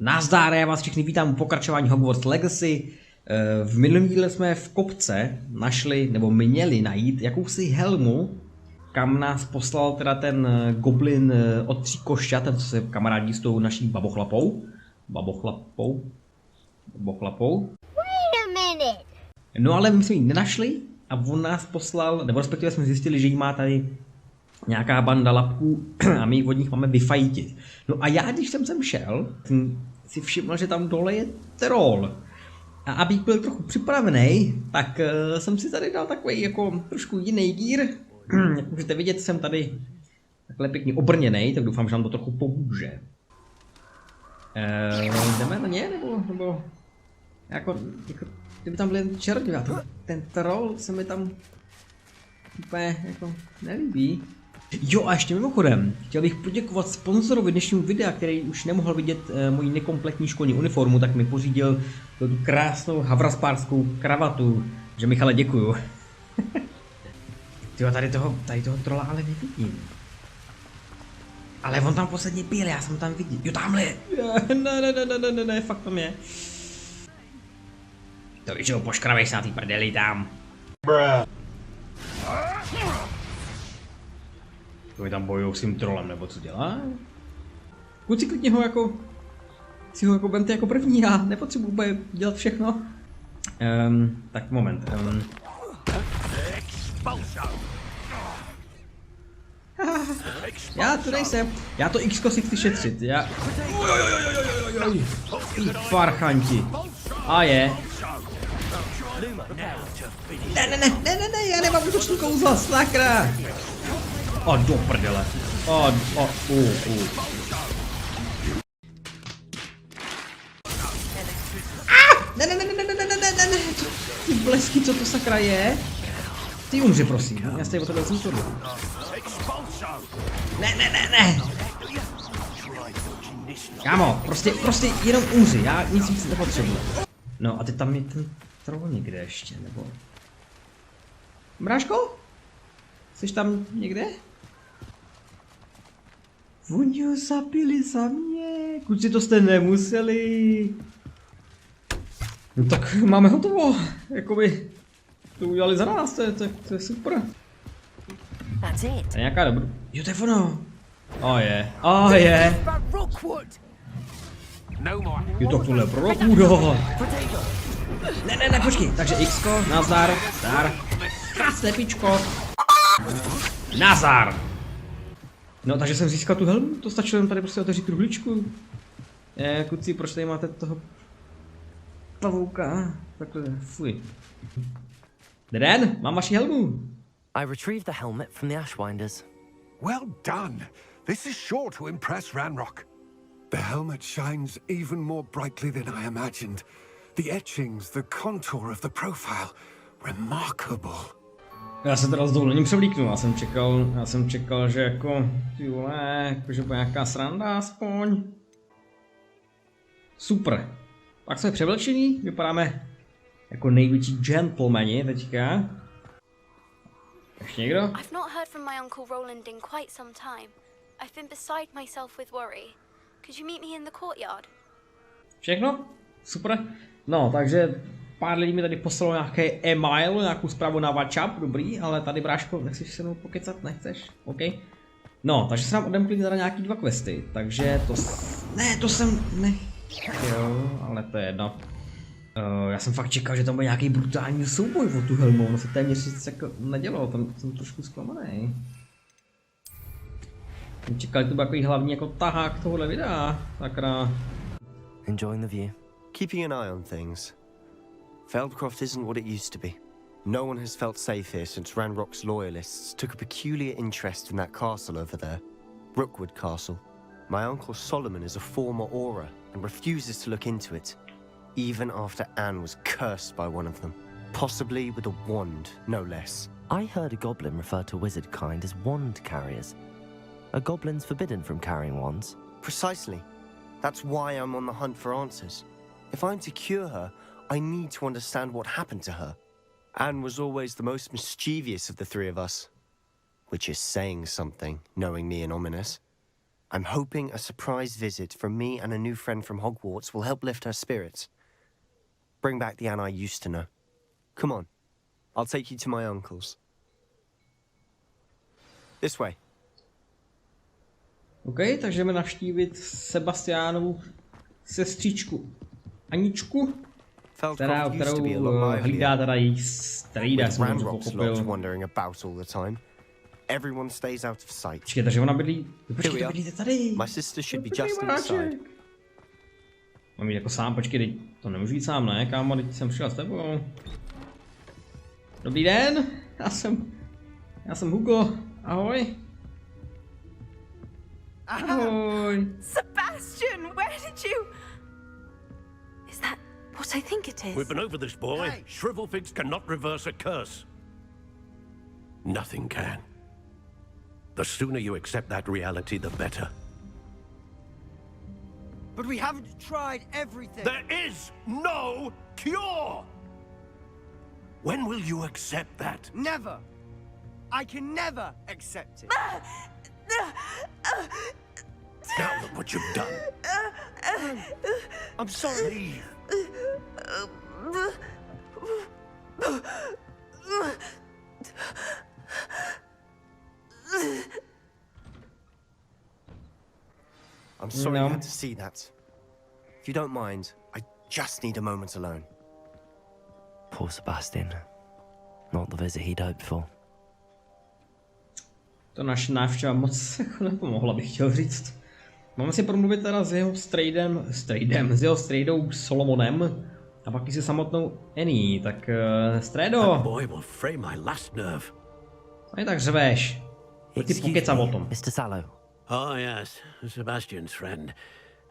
Nazdár, já vás všechny vítám u pokračování Hogwarts Legacy. V minulém díle jsme v kopce našli, nebo měli najít jakousi helmu, kam nás poslal teda ten goblin od 3 košťat, ten co se kamarádí s tou naší babochlapou. No ale my jsme ji nenašli a on nás poslal, nebo respektive jsme zjistili, že jí má tady nějaká banda lapků a my od nich máme vyfajtit. No a já, když jsem sem šel, jsem si všiml, že tam dole je troll. A abych byl trochu připravený, tak jsem si tady dal takový jako trošku jiný gír. Jak můžete vidět, jsem tady takhle pěkně obrněný, tak doufám, že nám to trochu pomůže. Jdeme na ně, nebo jako kdyby tam byl čaroděj, ten troll se mi tam úplně jako nelíbí. Jo a ještě mimochodem, chtěl bych poděkovat sponzorovi dnešnímu videa, který už nemohl vidět moji nekompletní školní uniformu, tak mi pořídil tu krásnou havraspárskou kravatu, že Michale děkuju. Tyjo, tady toho trola ale nevidím. Ale on tam posledně byl, já jsem tam viděl. Jo, tamhle je. Ne, fakt tam je. To víš, že ho poškravej se na tý prdeli tam. To tam bojujou s tím trolem, nebo co dělá? Kluci, klidně ho jako... Si ho jako vemte jako první, já nepotřebuji úplně dělat všechno. Tak moment. Já tu nejsem. Já to X-ko si chci šetřit. Já... Ty farchanti. A je. Ne, já nemám útoční kouzla, sakra. O, do prdele. Ne. Ty blesky, co to sakra je? Ty umři, prosím. Já stejně o tebe jsem tohle. Ne. Kámo, prostě jenom umři, já nic víc nepotřebuji. No a teď tam je ten troll někde ještě, nebo... Mráško? Jsi tam někde? Oni ho zabili za mě, kluci, to jste nemuseli. No tak máme hotovo, jakoby to udělali za nás, to je super. To je nějaká dobrá. Jo, to je ono. Je. Jo, to tohle pro Rockwood. Ne, počkej, takže X-ko, nazdar, krásné pičko. Nazar! No, takže jsem získal tu helmu, to stačilo jen tady prostě otevřít truhličku. Kluci, proč tady máte toho pavouka? Takhle, fuj. Den, mám vaši helmu. I retrieved the helmet from the Ashwinders. Well done. This is sure to impress Ranrock. The helmet shines even more brightly than I imagined. The etchings, the contour of the profile, remarkable. Já se teda s dovolením převlíknu, já jsem čekal, že jako, ty vole, jakože bude nějaká sranda aspoň. Super. Tak jsme převlečení, vypadáme jako největší gentlemani teďka. Ještě někdo? I've not heard from my uncle Roland in quite some time. I've been beside myself with worry. Could you meet me in the courtyard? Všechno? Super. No, takže pár lidí mi tady poslalo nějaké e-mail, nějakou zprávu na WhatsApp, dobrý, ale tady bráško, nechceš se mnou pokecat, nechceš? OK. No, takže se nám odemkli teda nějaký 2 questy, takže to... Ne, to jsem... Ne... Jo, ale to je jedno. Já jsem fakt čekal, že tam bude nějaký brutální souboj o tu helmu, ono se téměř nic jako nedělo, tam jsem trošku zklamaný. Čekali, to byl takový hlavní jako tahák tohohle videa, sakra. Enjoying the view. Keeping an eye on things. Feldcroft isn't what it used to be. No one has felt safe here since Ranrock's loyalists took a peculiar interest in that castle over there. Rookwood Castle. My uncle Solomon is a former Auror and refuses to look into it, even after Anne was cursed by one of them. Possibly with a wand, no less. I heard a goblin refer to wizard kind as wand carriers. Are goblins forbidden from carrying wands? Precisely. That's why I'm on the hunt for answers. If I'm to cure her, I need to understand what happened to her. Anne was always the most mischievous of the 3 of us. Which is saying something, knowing me and Ominous. I'm hoping a surprise visit from me and a new friend from Hogwarts will help lift her spirits. Bring back the Anne I used to know. Come on, I'll take you to my uncle's. This way. OK, takže jdeme navštívit Sebastianovu sestřičku Aničku, kterou hlídá teda její strejda, jsem to pochopil. Everyone stays out of sight. Počkej, takže ona bydlí... Počkej, bydlíte tady. My sister should be just inside. Mám jít jako sám, počkej, to nemůžu jít sám, ne, kámo, teď jsem přišel s tebou. Dobrý den, já jsem Hugo, ahoj. Ahoj. Sebastian, where did you... Is that what I think it is? We've been over this, boy. Hey. Shrivelfigs cannot reverse a curse. Nothing can. The sooner you accept that reality, the better. But we haven't tried everything. There is no cure! When will you accept that? Never. I can never accept it. Now look what you've done. I'm sorry. Leave. I'm sorry you had to see that. If you don't mind, I just need a moment alone. Poor Sebastian. Not the visit he'd hoped for. To naše návštěva moc nepomohla, bych chtěl říct. Máme si promluvit teda s jeho s jeho strejdou Solomonem a pak i se samotnou Annie, tak Stredo. Boy will frame my last nerve. Co je tak řveš? Ty pokecám o tom. Mr. Sallow. Oh yes, Sebastian's friend.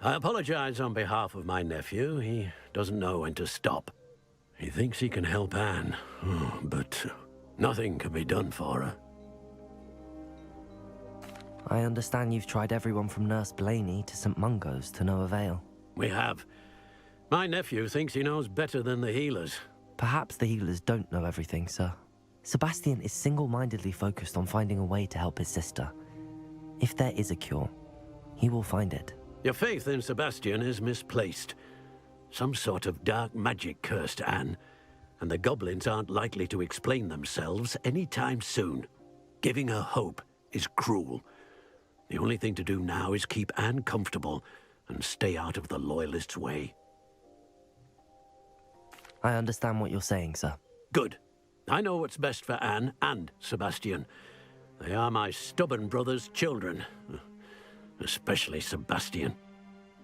I apologize on behalf of my nephew. He doesn't know when to stop. He thinks he can help Anne, but nothing can be done for her. I understand you've tried everyone from Nurse Blaney to St. Mungo's to no avail. We have. My nephew thinks he knows better than the healers. Perhaps the healers don't know everything, sir. Sebastian is single-mindedly focused on finding a way to help his sister. If there is a cure, he will find it. Your faith in Sebastian is misplaced. Some sort of dark magic cursed Anne, and the goblins aren't likely to explain themselves anytime soon. Giving her hope is cruel. The only thing to do now is keep Anne comfortable and stay out of the Loyalists' way. I understand what you're saying, sir. Good. I know what's best for Anne and Sebastian. They are my stubborn brother's children. Especially Sebastian.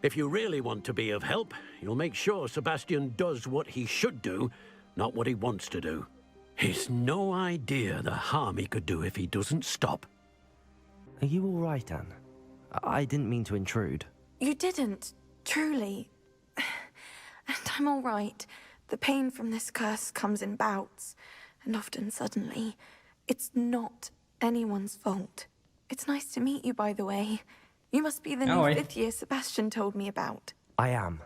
If you really want to be of help, you'll make sure Sebastian does what he should do, not what he wants to do. He's no idea the harm he could do if he doesn't stop. Are you all right, Anne? I didn't mean to intrude. You didn't, truly. And I'm all right. The pain from this curse comes in bouts, and often suddenly. It's not anyone's fault. It's nice to meet you, by the way. You must be the new fifth year Sebastian told me about. I am.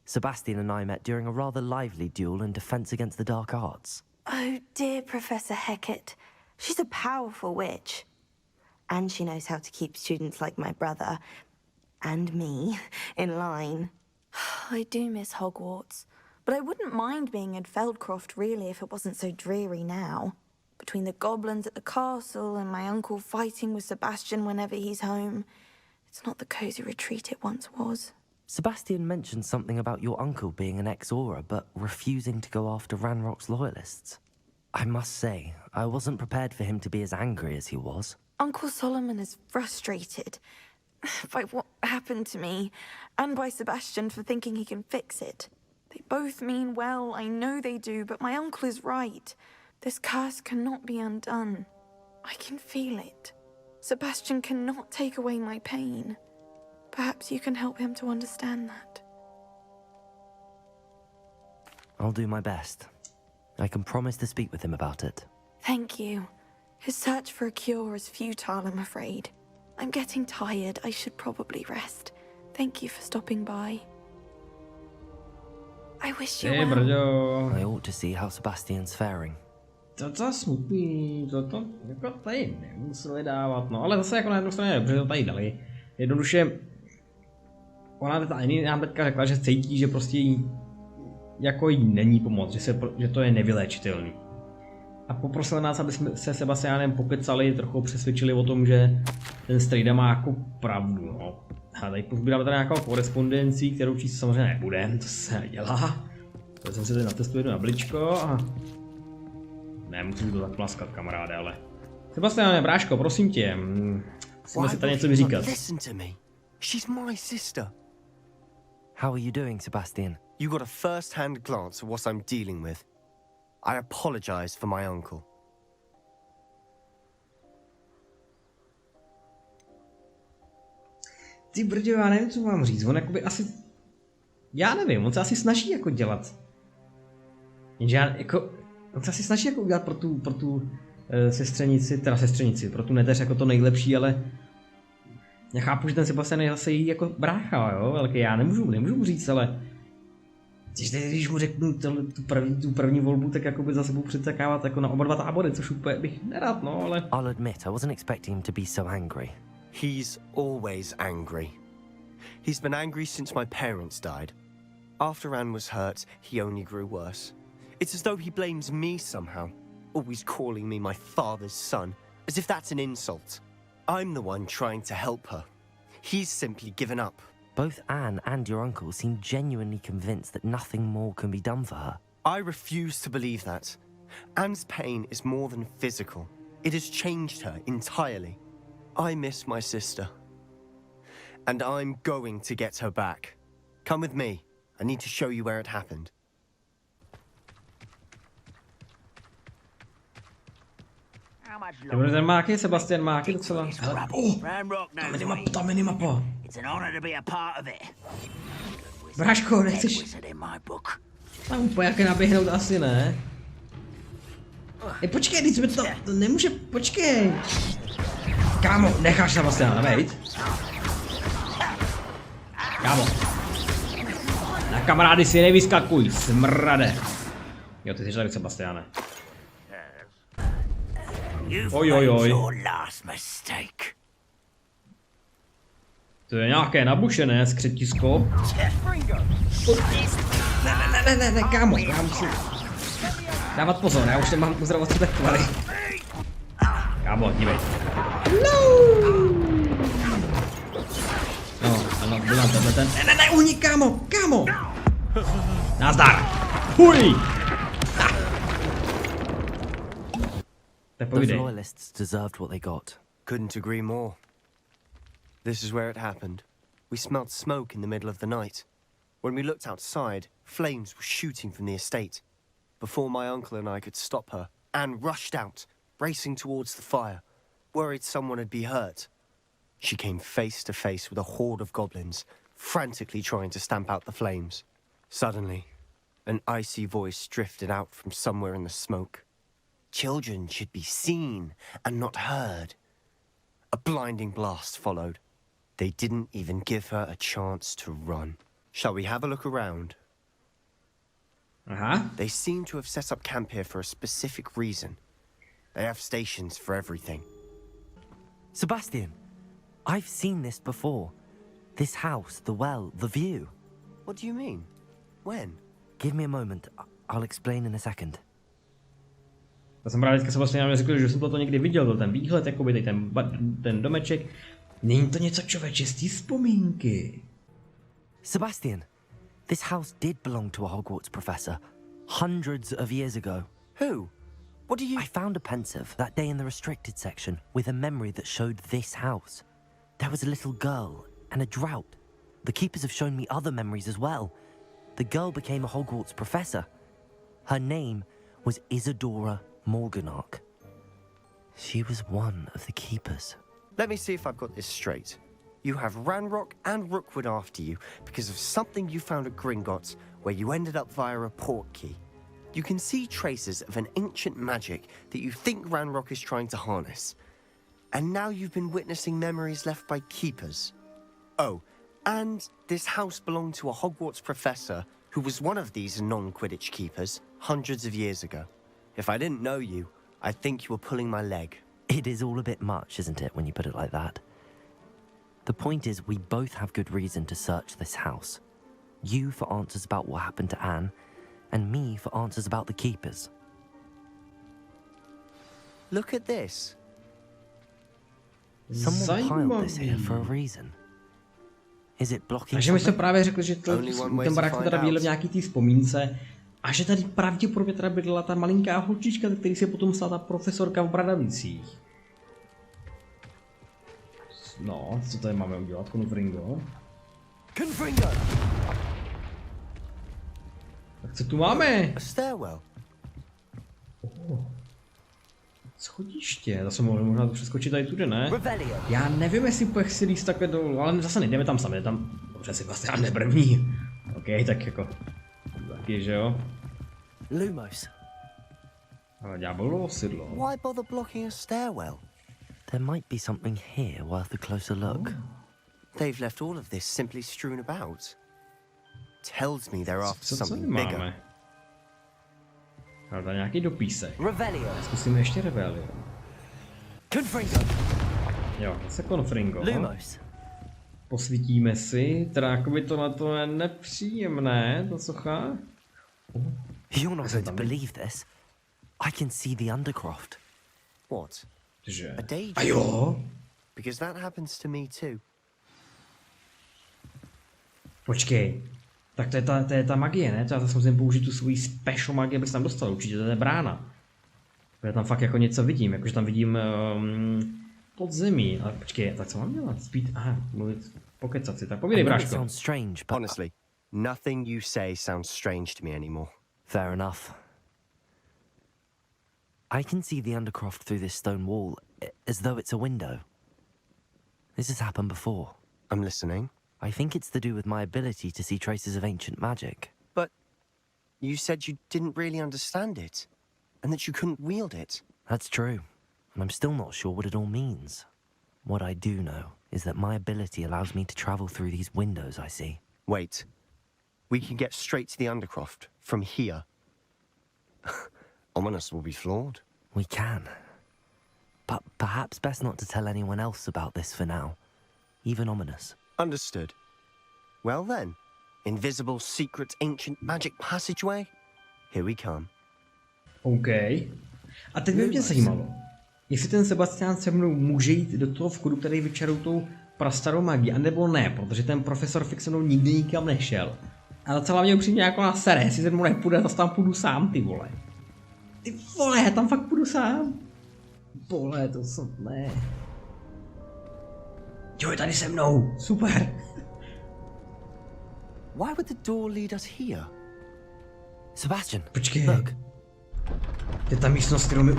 Sebastian and I met during a rather lively duel in defense against the dark arts. Oh, dear Professor Hecat. She's a powerful witch. And she knows how to keep students like my brother, and me, in line. I do miss Hogwarts, but I wouldn't mind being in Feldcroft, really, if it wasn't so dreary now. Between the goblins at the castle and my uncle fighting with Sebastian whenever he's home, it's not the cosy retreat it once was. Sebastian mentioned something about your uncle being an ex-Auror, but refusing to go after Ranrock's loyalists. I must say, I wasn't prepared for him to be as angry as he was. Uncle Solomon is frustrated by what happened to me, and by Sebastian for thinking he can fix it. They both mean well, I know they do, but my uncle is right. This curse cannot be undone. I can feel it. Sebastian cannot take away my pain. Perhaps you can help him to understand that. I'll do my best. I can promise to speak with him about it. Thank you. His search for a cure is futile, I'm afraid. I'm getting tired. I should probably rest. Thank you for stopping by. I wish you well. I ought to see how Sebastian's faring. To smutný, to jako tady nemuseli dávat, no ale zase jako na jednu stranu, protože to tady dali. Jednoduše, ona nám teďka řekla, že cítí, že prostě jí není pomoc, že to je nevyléčitelný. A poprosila nás, aby jsme se Sebastianem pokecali, trochu přesvědčili o tom, že ten strejda má jako pravdu, no. A tady pozbíráme tady nějakou korespondenci, kterou číst samozřejmě nebude, to se nedělá. To jsem si tady natestoval jedno jablíčko a... Ne, musím to zaplaskat, kamaráde, ale... Sebastiane, bráško, prosím tě, musíme si tady něco vyříkat. Listen to me. She's my sister. How are you doing, Sebastian? You got a first-hand glance at what I'm dealing with. I apologize for my uncle. Ty brďo, já nevím, co mám říct, on jakoby asi... Já nevím, on se asi snaží jako dělat. Jenže já jako... On se asi snaží jako udělat pro tu sestřenici, pro tu neteř jako to nejlepší, ale... Já chápu, že ten Sebastian je zase jí jako brácha, jo, velký, já nemůžu mu říct, ale... Když mu řeknu tu první volbu, tak jakoby za sebou přetakávat jako na oba dva tábory, což úplně bych nerad, no, ale... I'll admit, I wasn't expecting him to be so angry. He's always angry. He's been angry since my parents died. After Anne was hurt, he only grew worse. It's as though he blames me somehow, always calling me my father's son, as if that's an insult. I'm the one trying to help her. He's simply given up. Both Anne and your uncle seem genuinely convinced that nothing more can be done for her. I refuse to believe that. Anne's pain is more than physical. It has changed her entirely. I miss my sister. And I'm going to get her back. Come with me. I need to show you where it happened. Ten máky, Sebastian máky docela. Tam minimapa. Bráško, nechceš... Tam úplně jak naběhnout asi ne. Počkej, teď jsme to nemůže, počkej. Kámo, necháš Sebastiana, vejď. Kámo. Na kamarády si nevyskakuj, smrade. Jo, ty jsi tady, Sebastiane. Oj. To je nějaké nabušené skřetisko. Ne, kámo, já musím dávat pozor, já už nemám uzdravosti tak kvali. Kámo, dívej. No, byl nám tenhle ten... Ne, unik, kámo! Nazdar! Huj! Those loyalists deserved what they got. Couldn't agree more. This is where it happened. We smelled smoke in the middle of the night. When we looked outside, flames were shooting from the estate. Before my uncle and I could stop her, Anne rushed out, racing towards the fire, worried someone had been hurt. She came face to face with a horde of goblins, frantically trying to stamp out the flames. Suddenly, an icy voice drifted out from somewhere in the smoke. Children should be seen and not heard. A blinding blast followed. They didn't even give her a chance to run. Shall we have a look around? They seem to have set up camp here for a specific reason. They have stations for everything. Sebastian, I've seen this before. This house, the well, the view. What do you mean? When? Give me a moment. I'll explain in a second. Já jsem právě Sebastian řekl, že jsem to někdy viděl, ten výhled, jakoby ten domeček. Není to něco, člověče, z té vzpomínky. Sebastian, this house did belong to a Hogwarts professor hundreds of years ago. Who? What do you... I found a pensive that day in the restricted section with a memory that showed this house. There was a little girl and a drought. The keepers have shown me other memories as well. The girl became a Hogwarts professor. Her name was Isadora Morganach. She was one of the keepers. Let me see if I've got this straight. You have Ranrock and Rookwood after you because of something you found at Gringotts where you ended up via a port key. You can see traces of an ancient magic that you think Ranrock is trying to harness. And now you've been witnessing memories left by keepers. Oh, and this house belonged to a Hogwarts professor who was one of these non-Quidditch keepers hundreds of years ago. If I didn't know you, I'd think you were pulling my leg. It is all a bit much, isn't it, when you put it like that? The point is, we both have good reason to search this house. You for answers about what happened to Anne, and me for answers about the keepers. Look at this. Someone piled this here for a reason. Is it blocking Takže my jsme something? právě řekli, že ten barák jsme teda viděli v nějaký té vzpomínce a že tady pravděpodobně teda bydlela ta malinká holčička, který se potom stala ta profesorka v Bradavicích. No, co tady máme udělat, Confringo? Confringo! Tak co tu máme? A stairwell. Schodiště, zase možná to přeskočit tady tudy, ne? Revelio. Já nevím, jestli půjde si líst takhle dolů, ale zase nejdeme tam sami, tam dobře Sebastian nebrvní. OK, tak jako, taky, že jo? Lumos. Ale ďáblovo sidlo. Why bother blocking a stairwell? There might be something here worth a closer look. They've left all of this simply strewn about. Tells me they're after Co something máme? bigger. Ale tady nějaký dopísek. Revelio. Zkusíme ještě Revelio. Confringo. Jo, zase Confringo. Lumos. Posvítíme si, teda jakoby tohle je nepříjemné, to socha. You're not going to believe this. I can see the Undercroft. What? Že? A daydream? A jo? Because that happens to me too. Počkej. Tak to je ta magie, ne? To já zase musím použít tu svoji special magii, abych se tam dostal. Určitě to je brána. Já tam fakt jako něco vidím, jakože tam vidím pod zemí. Ale počkej, tak co mám dělat? Spít, aha, mluvit, pokecat si. Tak povídej, I know it bráško. sounds strange, but Honestly, nothing you say sounds strange to me anymore. fair enough. I can see the Undercroft through this stone wall, as though it's a window. This has happened before. I'm listening. I think it's to do with my ability to see traces of ancient magic. But you said you didn't really understand it, and that you couldn't wield it. That's true, and I'm still not sure what it all means. What I do know is that my ability allows me to travel through these windows I see. Wait. We can get straight to the Undercroft from here. Ominous will be flawed. We can. But perhaps best not to tell anyone else about this for now. Even Ominous. Understood. Well then, invisible, secret, ancient magic passageway? Here we come. OK. A teď by mě zajímalo, jestli ten Sebastian se mnou může jít do toho vchodu, který vyčarou tou prastarou magii, anebo ne, protože ten profesor Fix se mnou nikdy nikam nešel. A docela mě upřímně jako na sere, jestli se mnou nepůjde, zase tam půjdu sám, ty vole. Ty vole, já tam fakt půjdu sám. Vole, to jsem, ne. Jo, je tady se mnou, super. Why would the door lead us here? Sebastian, Počkej. look. Je ta místnost, kterou mi...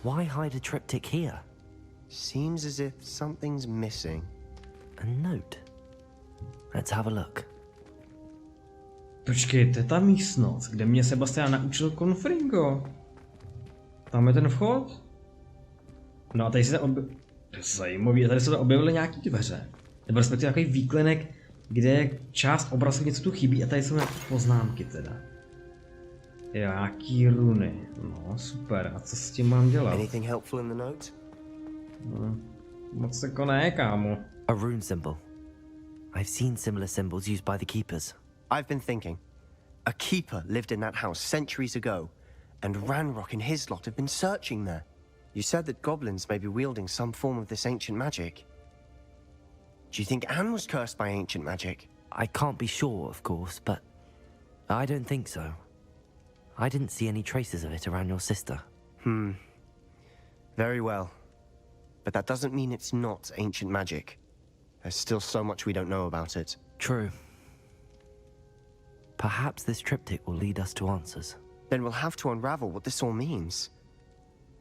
Why hide a triptych here? Seems as if something's missing. A note. Let's have a look. Počkej, to je ta místnost, kde mě Sebastian naučil Confringo. Tam je ten vchod. No a tady se objevily... To je zajímavý, tady se objevily nějaký dveře. Nebo respektive takový výklenek, kde část obrazu něco tu chybí a tady jsou nějaké poznámky teda. Jaký runy. No super, a co s tím mám dělat? Anything helpful in the note? Moc jako ne, kámo. A rune symbol. I've seen similar symbols used by the keepers. I've been thinking. A keeper lived in that house centuries ago, and Ranrock and his lot have been searching there. You said that goblins may be wielding some form of this ancient magic. Do you think Anne was cursed by ancient magic? I can't be sure, of course, but I don't think so. I didn't see any traces of it around your sister. Very well. But that doesn't mean it's not ancient magic. There's still so much we don't know about it. True. Perhaps this triptych will lead us to answers. Then we'll have to unravel what this all means.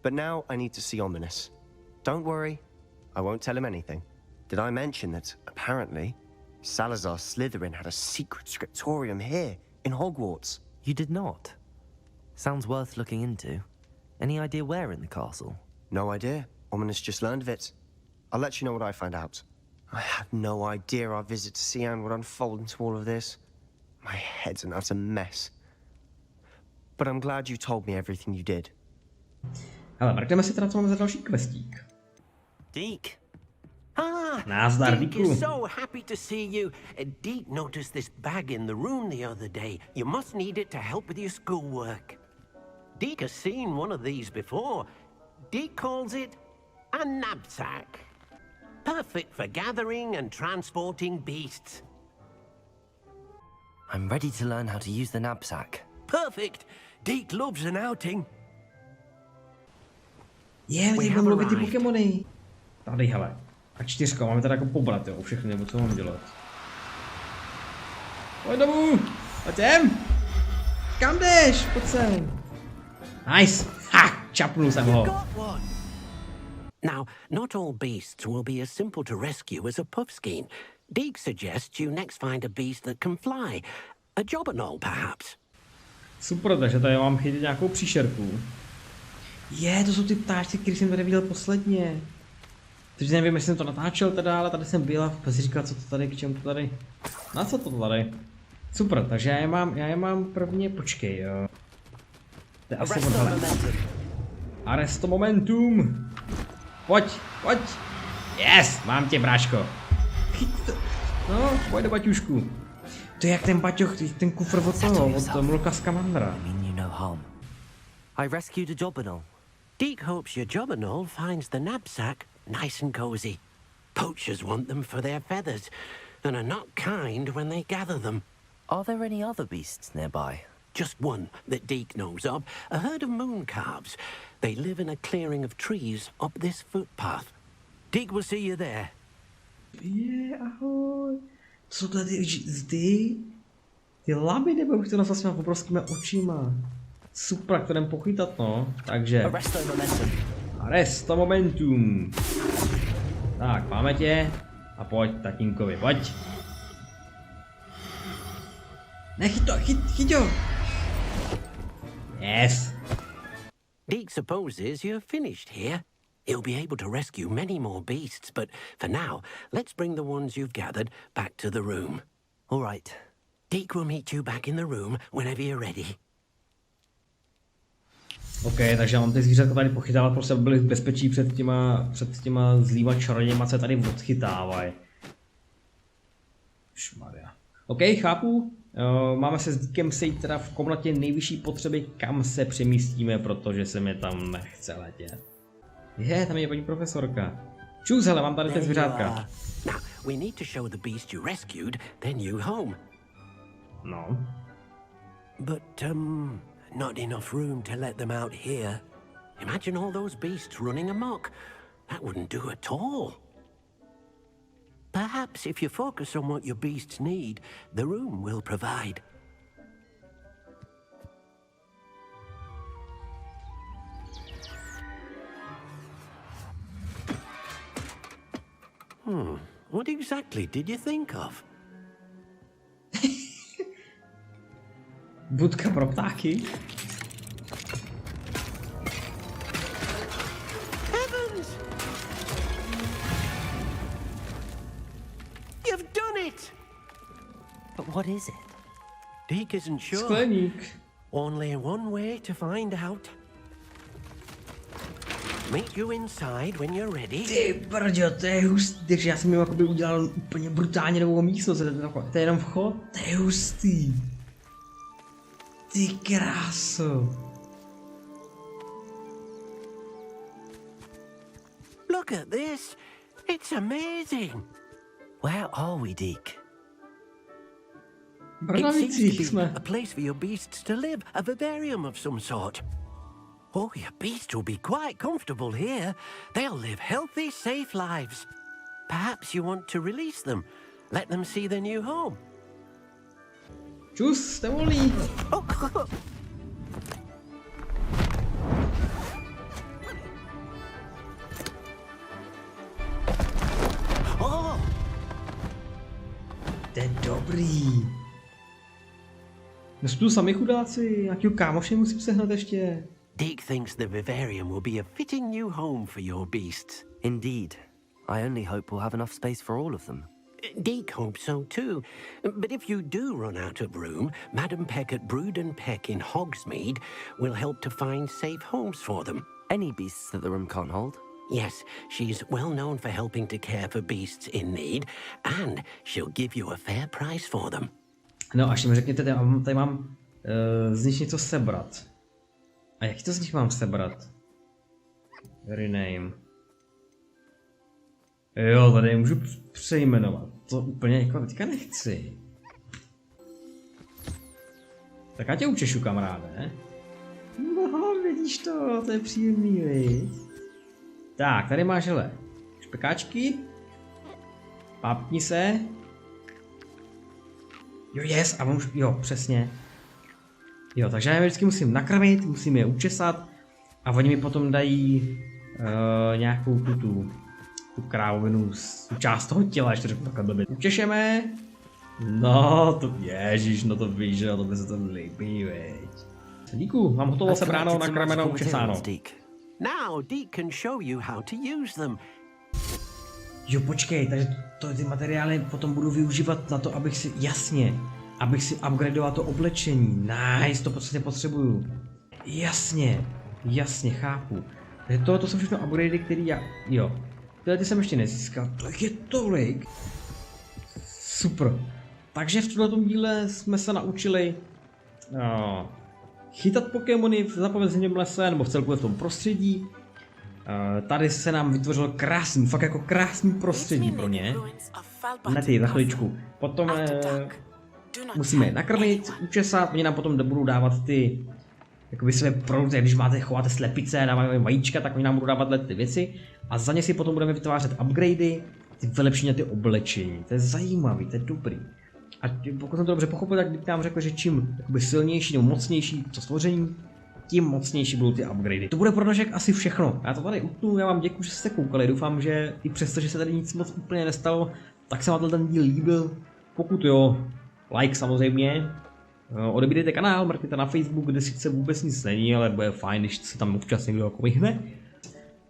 But now I need to see Ominous. Don't worry, I won't tell him anything. Did I mention that, apparently, Salazar Slytherin had a secret scriptorium here, in Hogwarts? You did not. Sounds worth looking into. Any idea where in the castle? No idea. Ominous just learned of it. I'll let you know what I find out. I had no idea our visit to Sian would unfold into all of this. My head's an utter mess. But I'm glad you told me everything you did. Hele, mrkneme si teda, co máme za další questík. Deke. Ah, Nazdar, Deke Deku. is so happy to see you. Deke noticed this bag in the room the other day. You must need it to help with your schoolwork. Deke has seen one of these before. Deke calls it a knapsack. Perfect for gathering and transporting beasts. I'm ready to learn how to use the knapsack. Perfect. Deke loves an outing. Ty budou mluvit ty pokemony. Tady, hele. A 4, máme teda jako pobrat, jo, všechny, nebo co mám dělat. Pojď domů! Pojď sem! Kam jdeš? Pojď sem! Nice! Ha! Čapnul jsem ho. Now, not all beasts will be as simple to rescue as a puffskein. Deke suggests you next find a beast that can fly. A jobberknoll, perhaps. Super, takže tady mám chytit nějakou příšerku. To jsou ty ptáčci, který jsem tady viděl posledně. Takže nevím, jestli jsem to natáčel teda, ale tady jsem byl a si říkal, co to tady, k čemu to tady. Na co to tady? Super, takže já je mám prvně, počkej, jo. To je asi odhale. Arresto momentum. Pojď. Yes, mám tě, bráško. Chyť to. No, pojď do baťušku. To je jak ten baťoch, ten kufr od toho, od mluka z Kamandra. I rescued a jobberknoll. Deke hopes your jobberknoll finds the knapsack nice and cozy. Poachers want them for their feathers, and are not kind when they gather them. Are there any other beasts nearby? Just one that Deke knows of, a herd of moon calves. They live in a clearing of trees up this footpath. Deke will see you there. Ahoj. Co tady zdy? Ty laby, nebo už to nazval s těma obrovskýma očima. Super, to jdem pochytat, no. Takže. Arresto momentum. Tak, máme tě. A pojď, tatínkovi, pojď. Ne, chyť ho. Yes. Deke supposes you're finished here. He'll be able to rescue many more beasts, but for now, let's bring the ones you've gathered back to the room. All right. Deke will meet you back in the room whenever you're ready. OK, takže mám ty zvířatka tady pochytávat, prostě aby byli v bezpečí před těma zlýma čarodějma, co tady odchytávají. Šmarja. OK, chápu. Máme se s Dekem sejít teda v komnatě nejvyšší potřeby, kam se přemístíme, protože se mi tam nechce letět. Tam je paní profesorka. Čus, hele, mám tady ty zvířátka. Now, we need to show the beast you rescued their new home. No. But, not enough room to let them out here. Imagine all those beasts running amok. That wouldn't do at all. Perhaps if you focus on what your beasts need, the room will provide. What exactly did you think of? Budka pro ptáky. Heavens! You've done it! But what is it? Deke isn't sure. Skleník. Only one way to find out. Meet you inside when you're ready. Ty brďo, to je hustý, já jsem jim jakoby udělal úplně brutálně novou místnost, to je jenom vchod, to je hustý. Ty kráso. Look at this. It's amazing. Where are we, Deke? It seems to be a place for your beasts to live, a vivarium of some sort. Oh, your beasts will be quite comfortable here. They'll live healthy, safe lives. Perhaps you want to release them. Let them see their new home. Čus, jste volný. To je dobrý. Jsou tu sami chudáci, nějakýho kámoše musím sehnat ještě. Deke thinks the vivarium will be a fitting new home for your beasts. Indeed. I only hope we'll have enough space for all of them. Deke hopes so too. But if you do run out of room, Madam Peck at Brood and Peck in Hogsmeade will help to find safe homes for them. Any beasts that the room can't hold? Yes, she's well known for helping to care for beasts in need, and she'll give you a fair price for them. No, až mi řekněte, tady mám z nich něco sebrat. A jak to z nich mám sebrat? Rename. Jo, tady je můžu přejmenovat. To úplně jako teďka nechci. Tak já tě učešu, kamaráde. No, vidíš to je příjemný, viď? Tak, tady máš, hele, špekáčky. Pápni se. Jo, yes, a on už, jo, přesně. Jo, takže já je vždycky musím nakrmit, musím je učesat a oni mi potom dají nějakou tu krávovinu, tu část toho těla, ještě řeknu takhle blbě. Učešeme. No, to ježiš, no to víš, že to by se to líbí, veď. Díku, mám hotovo sebráno, nakrmeno, učesáno. Now Deke can show you how to use them. Jo, počkej, takže ty materiály potom budu využívat na to, abych si upgradeoval to oblečení. Nice, to prostě potřebuju. Jasně, chápu. Takže to jsou všechno upgradey, které jo. Tyhle jsem ještě nezískal, to je tolik. Super. Takže v tomto díle jsme se naučili chytat Pokémony v zapovězeném lese, nebo v celku v tom prostředí. Tady se nám vytvořilo krásný, fakt jako krásný prostředí pro ně. Na ty, za chviličku. Potom musíme je nakrmit, učesat, oni nám potom budou dávat ty jakoby své produkty, když chováte slepice, dáváme vajíčka, tak oni nám budou dávat ty věci. A za ně si potom budeme vytvářet upgradey, ty vylepšení a ty oblečení. To je zajímavý, to je dobrý. A pokud jsem to dobře pochopil, tak bych nám řekl, že čím silnější nebo mocnější to stvoření, tím mocnější budou ty upgradey. To bude pro dnešek asi všechno. Já to tady utnu, já vám děkuji, že jste koukali. Doufám, že i přesto, že se tady nic moc úplně nestalo, tak se vám ten díl líbil. Pokud jo, like samozřejmě. Odebírejte kanál, mrkněte na Facebook, kde sice vůbec nic není, ale bude fajn, když se tam občas někdo jako vyhne.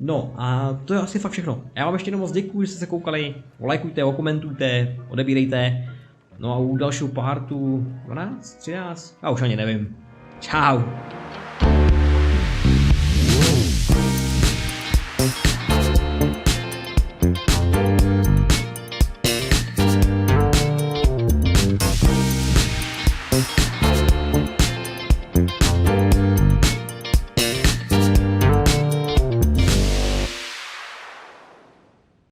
No a to je asi fakt všechno. Já vám ještě jednou moc děkuji, že jste se koukali. Lajkujte, okomentujte, odebírejte. No a u dalšího partu 12, 13, já už ani nevím. Čau.